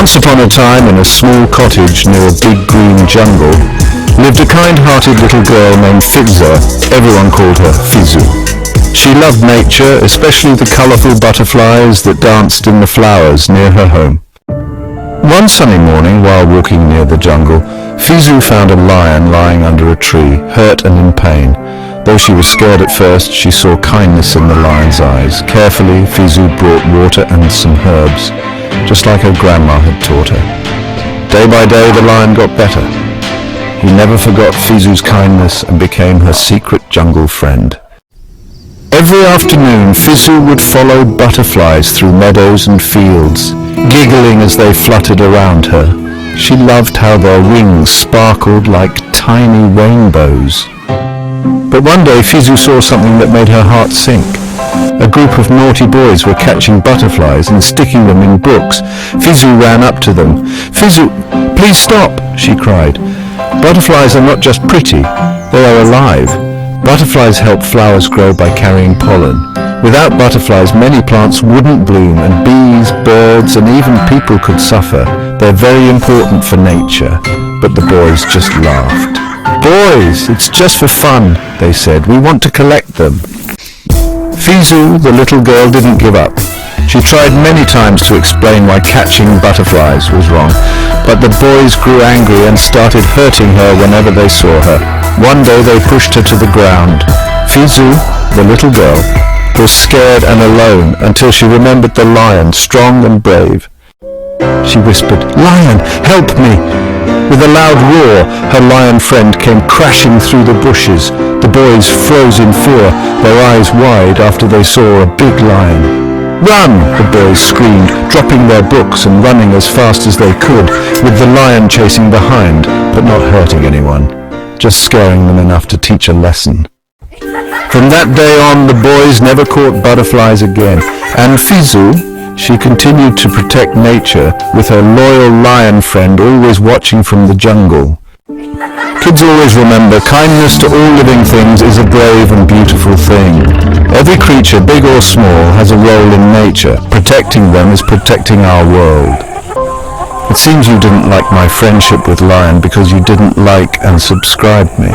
Once upon a time, in a small cottage near a big green jungle, lived a kind-hearted little girl named Fizu. Everyone called her Fizu. She loved nature, especially the colourful butterflies that danced in the flowers near her home. One sunny morning, while walking near the jungle, Fizu found a lion lying under a tree, hurt and in pain. Though she was scared at first, she saw kindness in the lion's eyes. Carefully, Fizu brought water and some herbs, just like her grandma had taught her. Day by day, the lion got better. He never forgot Fizu's kindness and became her secret jungle friend. Every afternoon, Fizu would follow butterflies through meadows and fields, giggling as they fluttered around her. She loved how their wings sparkled like tiny rainbows. But one day, Fizu saw something that made her heart sink. A group of naughty boys were catching butterflies and sticking them in books. Fizu ran up to them. "Fizu, please stop," she cried. "Butterflies are not just pretty, they are alive. Butterflies help flowers grow by carrying pollen. Without butterflies, many plants wouldn't bloom, and bees, birds, and even people could suffer. They're very important for nature." But the boys just laughed. "Boys, it's just for fun," they said. "We want to collect them." Fizu, the little girl, didn't give up. She tried many times to explain why catching butterflies was wrong, but the boys grew angry and started hurting her whenever they saw her. One day they pushed her to the ground. Fizu, the little girl, was scared and alone until she remembered the lion, strong and brave. She whispered, "Lion, help me!" With a loud roar, her lion friend came crashing through the bushes. The boys froze in fear, their eyes wide after they saw a big lion. "Run!" the boys screamed, dropping their books and running as fast as they could, with the lion chasing behind, but not hurting anyone, just scaring them enough to teach a lesson. From that day on, the boys never caught butterflies again, and Fizu, she continued to protect nature with her loyal lion friend always watching from the jungle. Kids always remember, kindness to all living things is a brave and beautiful thing. Every creature, big or small, has a role in nature. Protecting them is protecting our world. It seems you didn't like my friendship with Lion because you didn't like and subscribe me.